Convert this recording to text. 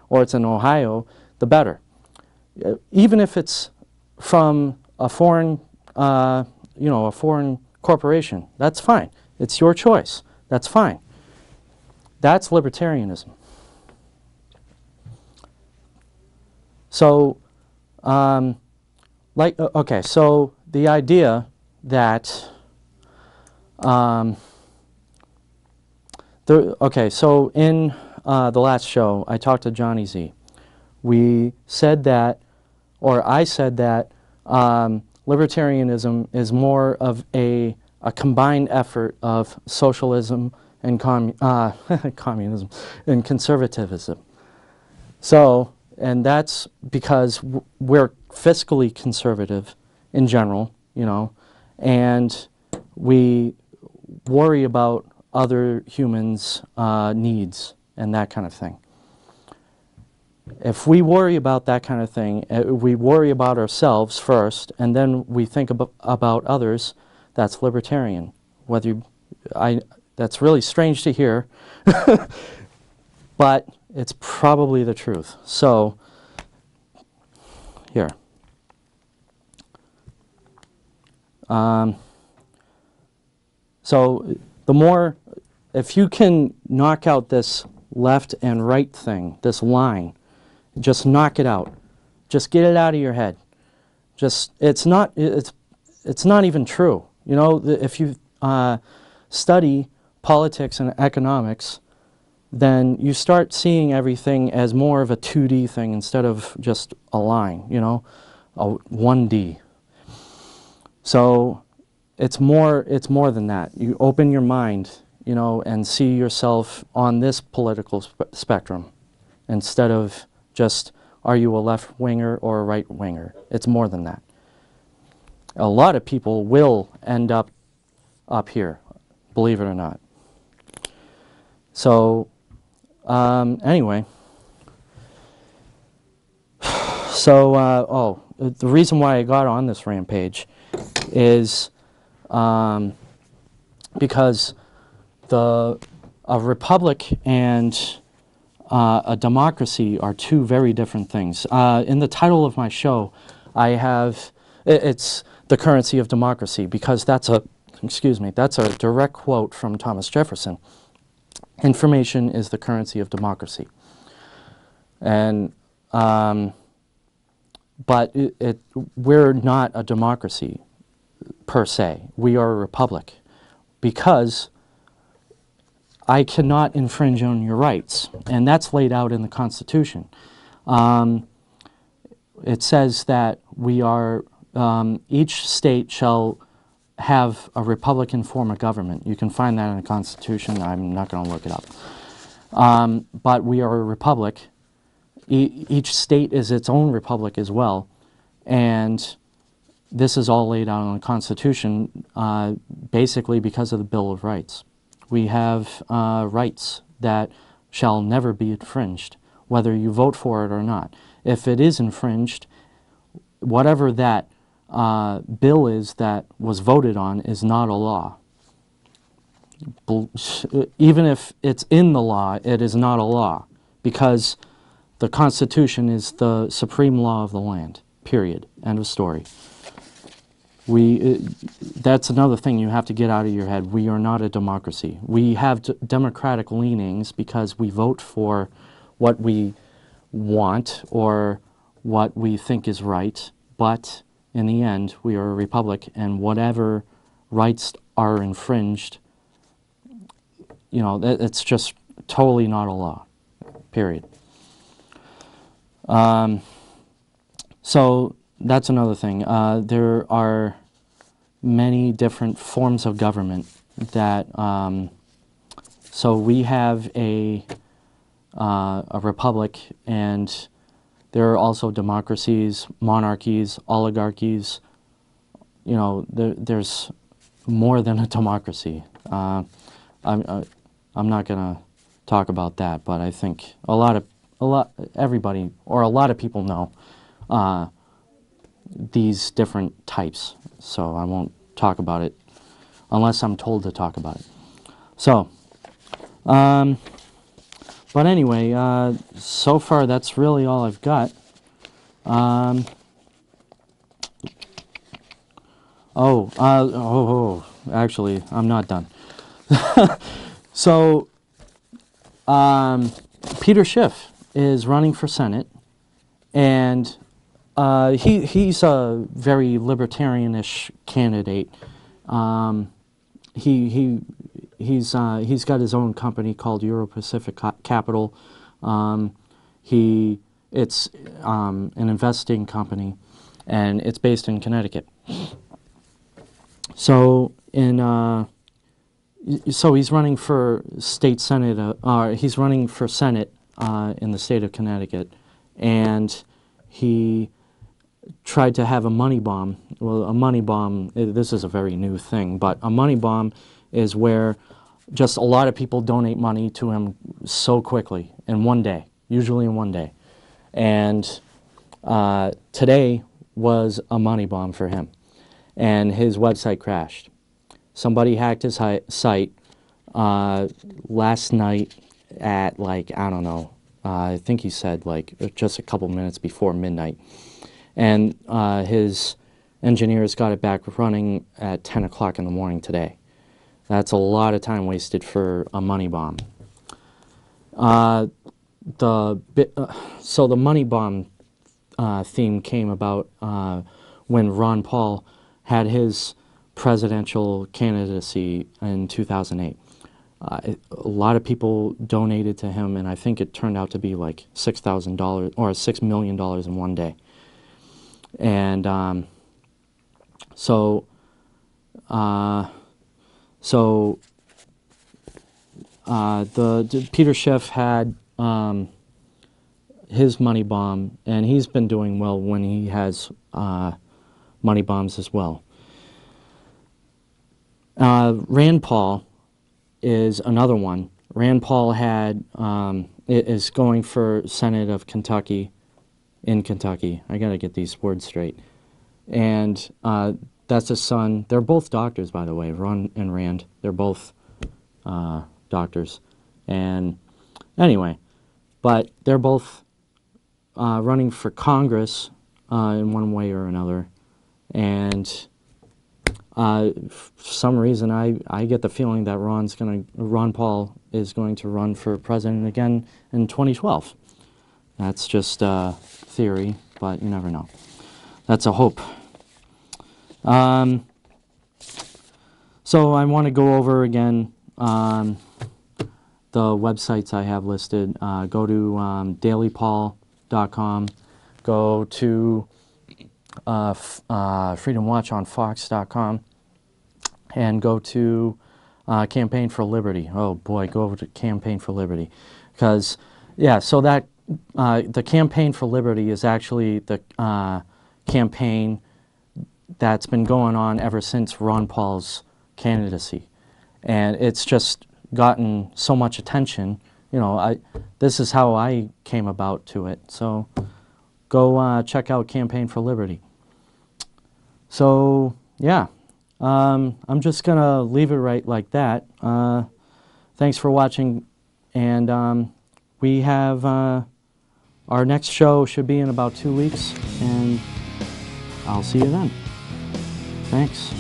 or it's in Ohio, the better. Even if it's from a foreign, a foreign corporation, that's fine. It's your choice. That's fine. That's libertarianism. So, okay, so the idea that, okay, so in the last show, I talked to Johnny Z. We said that, or I said that, libertarianism is more of a combined effort of socialism and communism and conservatism. So, and that's because we're fiscally conservative in general, and we worry about other humans' needs and that kind of thing. If we worry about that kind of thing, we worry about ourselves first, and then we think about others, that's libertarian. That's really strange to hear, but it's probably the truth. So, here. So, if you can knock out this left and right thing, this line, just knock it out. Just get it out of your head. It's not even true. If you study politics and economics, then you start seeing everything as more of a 2D thing instead of just a line, a 1D. So it's more than that. You open your mind, and see yourself on this political spectrum instead of just, are you a left-winger or a right-winger? It's more than that. A lot of people will end up here, believe it or not. So, anyway. So, the reason why I got on this rampage is because a republic and a democracy are two very different things. In the title of my show, I have, it's the currency of democracy, because that's a direct quote from Thomas Jefferson. Information is the currency of democracy. And, but we're not a democracy per se. We are a republic, because I cannot infringe on your rights, and that's laid out in the Constitution. It says that we are, each state shall have a republican form of government. You can find that in the Constitution. I'm not going to look it up. But we are a republic. Each state is its own republic as well, and this is all laid out in the Constitution, basically because of the Bill of Rights. We have rights that shall never be infringed, whether you vote for it or not. If it is infringed, whatever that bill is that was voted on is not a law. Even if it's in the law, it is not a law, because the Constitution is the supreme law of the land, period. End of story. That's another thing you have to get out of your head. We are not a democracy. We have democratic leanings because we vote for what we want or what we think is right, but in the end, we are a republic, and whatever rights are infringed, it's just totally not a law, period. So that's another thing. There are many different forms of government that, so we have a republic, and there are also democracies, monarchies, oligarchies. There's more than a democracy. I'm not going to talk about that, but I think everybody, or a lot of people know these different types, so I won't talk about it unless I'm told to talk about it. So, But anyway, so far that's really all I've got. Actually, I'm not done. So, Peter Schiff is running for Senate, and he's a very libertarianish candidate. He's got his own company called Euro-Pacific Capital. It's an investing company, and it's based in Connecticut. So he's running for state senate. He's running for Senate in the state of Connecticut, and he tried to have a money bomb. Well, a money bomb. This is a very new thing, but a money bomb is where just a lot of people donate money to him so quickly in one day, usually in one day. And today was a money bomb for him, and his website crashed. Somebody hacked his site last night at, like, I don't know, I think he said like just a couple minutes before midnight. And his engineers got it back running at 10 o'clock in the morning today. That's a lot of time wasted for a money bomb. So the money bomb theme came about when Ron Paul had his presidential candidacy in 2008. A lot of people donated to him, and I think it turned out to be like $6,000 or $6 million in one day. And Peter Schiff had his money bomb, and he's been doing well when he has money bombs as well. Rand Paul is another one. Rand Paul is going for Senate of Kentucky, in Kentucky. I gotta get these words straight. And that's his son. They're both doctors, by the way, Ron and Rand. They're both doctors. And anyway, but they're both running for Congress in one way or another. And for some reason, I get the feeling that Ron Paul is going to run for president again in 2012. That's just theory, but you never know. That's a hope. So I want to go over again the websites I have listed. Go to dailypaul.com. Go to freedomwatchonfox.com, and go to Campaign for Liberty. Oh boy, go over to Campaign for Liberty, because yeah, so that the Campaign for Liberty is actually the campaign that's been going on ever since Ron Paul's candidacy, and it's just gotten so much attention. You know, this is how I came about to it. So go check out Campaign for Liberty. So yeah, I'm just gonna leave it right like that. Thanks for watching, and we have our next show should be in about 2 weeks, and I'll see you then. Thanks.